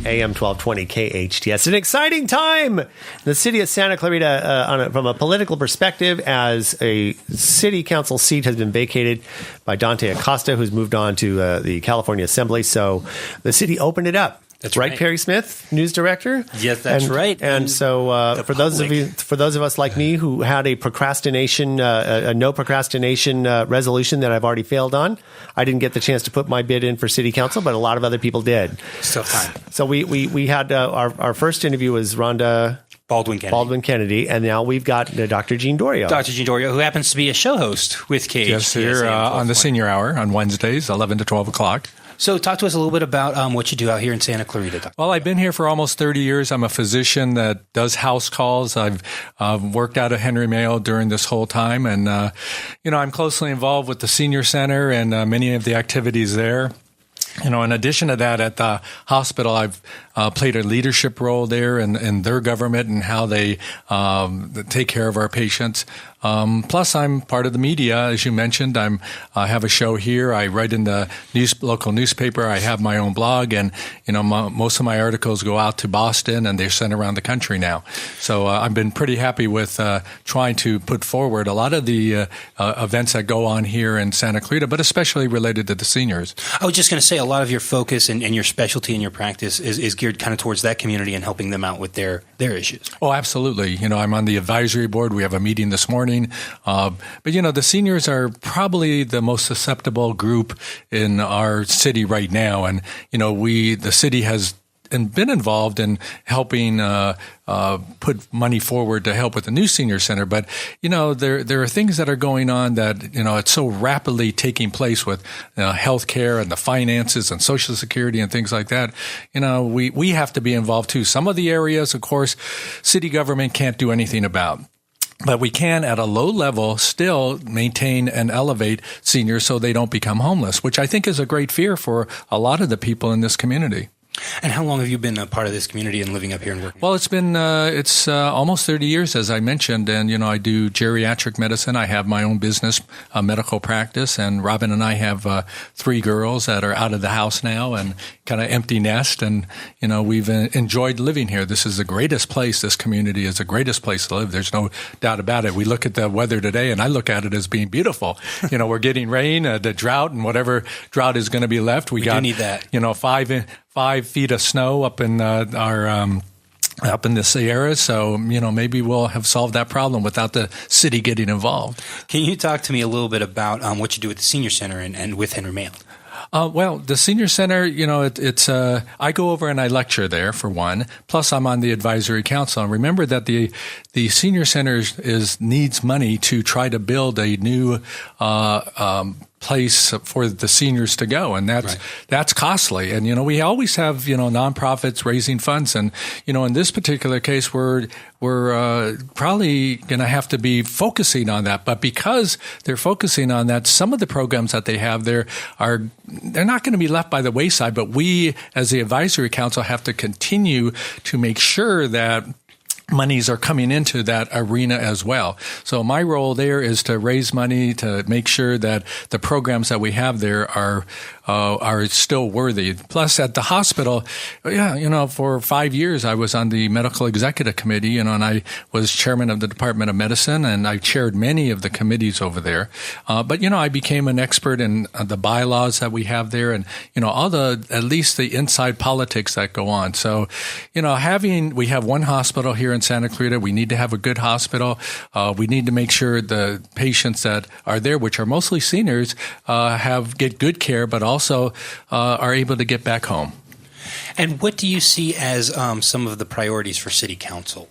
AM 1220 KHTS. An exciting time in the city of Santa Clarita from a political perspective, as a city council seat has been vacated by Dante Acosta, who's moved on to the California Assembly. So the city opened it up. That's right, right. Carrie Smith, news director. Yes, that's right. And so, for those of us like me who had a no procrastination resolution that I've already failed on, I didn't get the chance to put my bid in for city council, but a lot of other people did. Still time. So we had our first interview was Rhonda Baldwin Kennedy, and now we've got Dr. Jean Dorio. Dr. Jean Dorio, who happens to be a show host with KHTS. Yes, here on the Senior Hour on Wednesdays, 11 to 12 o'clock. So talk to us a little bit about what you do out here in Santa Clarita. Well, I've been here for almost 30 years. I'm a physician that does house calls. I've worked out of Henry Mayo during this whole time. And, I'm closely involved with the Senior Center and many of the activities there. In addition to that, at the hospital, I've played a leadership role there in their government and how they take care of our patients. Plus, I'm part of the media, as you mentioned. I have a show here. I write in the local newspaper. I have my own blog, and most of my articles go out to Boston, and they're sent around the country now. So I've been pretty happy with trying to put forward a lot of the events that go on here in Santa Clarita, but especially related to the seniors. I was just going to say, a lot of your focus and your specialty and your practice is geared kind of towards that community and helping them out with their issues. Oh, absolutely. I'm on the advisory board. We have a meeting this morning. But the seniors are probably the most susceptible group in our city right now. And, the city has been involved in helping put money forward to help with the new senior center. But, there are things that are going on that, it's so rapidly taking place with health care and the finances and Social Security and things like that. We have to be involved too. Some of the areas, of course, city government can't do anything about. But we can, at a low level, still maintain and elevate seniors so they don't become homeless, which I think is a great fear for a lot of the people in this community. And how long have you been a part of this community and living up here and working? Well, it's been almost 30 years, as I mentioned, and I do geriatric medicine. I have my own business, medical practice, and Robin and I have 3 girls that are out of the house now and kind of empty nest, and we've enjoyed living here. This is the greatest place. This community is the greatest place to live. There's no doubt about it. We look at the weather today, and I look at it as being beautiful. We're getting rain, the drought, and whatever drought is going to be left. We got, do need that. 5 feet of snow up in up in the Sierras, so maybe we'll have solved that problem without the city getting involved. Can you talk to me a little bit about what you do at the Senior Center and with Henry Mayo? Well, the Senior Center, it's I go over and I lecture there, for one. Plus, I'm on the advisory council. And remember that the Senior Center needs money to try to build a new place for the seniors to go, and that's costly. And we always have nonprofits raising funds, and in this particular case, we're probably going to have to be focusing on that. But because they're focusing on that, some of the programs that they have there they're not going to be left by the wayside. But we, as the advisory council, have to continue to make sure that monies are coming into that arena as well. So my role there is to raise money to make sure that the programs that we have there are still worthy. Plus, at the hospital, for 5 years I was on the medical executive committee, and I was chairman of the Department of Medicine, and I chaired many of the committees over there. But I became an expert in the bylaws that we have there, and all at least the inside politics that go on. So, we have one hospital here in Santa Clarita. We need to have a good hospital. We need to make sure the patients that are there, which are mostly seniors, get good care, but also are able to get back home. And what do you see as some of the priorities for City Council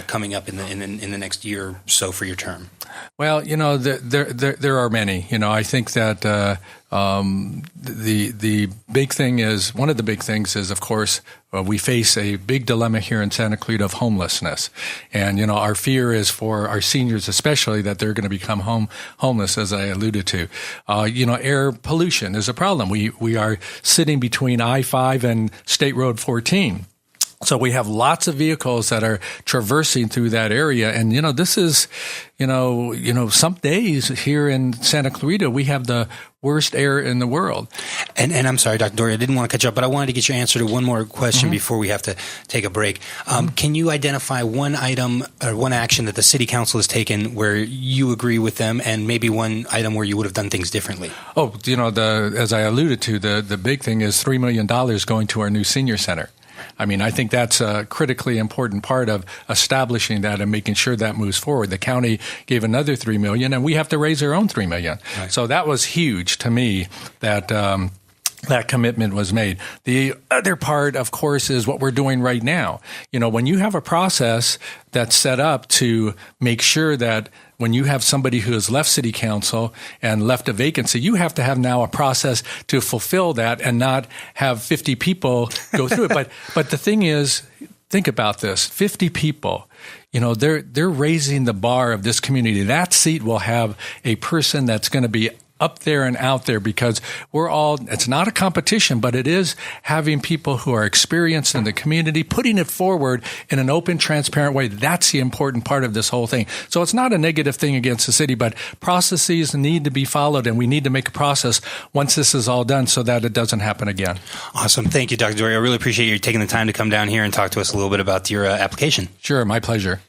coming up in the next year or so for your term? Well, there are many. I think that the big thing is, one of the big things is, of course, we face a big dilemma here in Santa Clarita of homelessness. And, our fear is for our seniors especially that they're going to become homeless, as I alluded to. Air pollution is a problem. We are sitting between I-5 and State Road 14. So we have lots of vehicles that are traversing through that area. And, this is, some days here in Santa Clarita, we have the worst air in the world. And I'm sorry, Dr. Dorio, I didn't want to cut you up, but I wanted to get your answer to one more question before we have to take a break. Can you identify one item or one action that the City Council has taken where you agree with them, and maybe one item where you would have done things differently? Oh, as I alluded to, the big thing is $3 million going to our new senior center. I mean, I think that's a critically important part of establishing that and making sure that moves forward. The county gave another $3 million, and we have to raise our own $3 million. Right. So that was huge to me that that commitment was made. The other part, of course, is what we're doing right now. When you have a process that's set up to make sure that when you have somebody who has left city council and left a vacancy, you have to have now a process to fulfill that and not have 50 people go through it. But the thing is, think about this, 50 people, they're raising the bar of this community. That seat will have a person that's going to be up there and out there, because it's not a competition, but it is having people who are experienced in the community, putting it forward in an open, transparent way. That's the important part of this whole thing. So it's not a negative thing against the city, but processes need to be followed, and we need to make a process once this is all done so that it doesn't happen again. Awesome. Thank you, Dr. Dorio. I really appreciate you taking the time to come down here and talk to us a little bit about your application. Sure. My pleasure.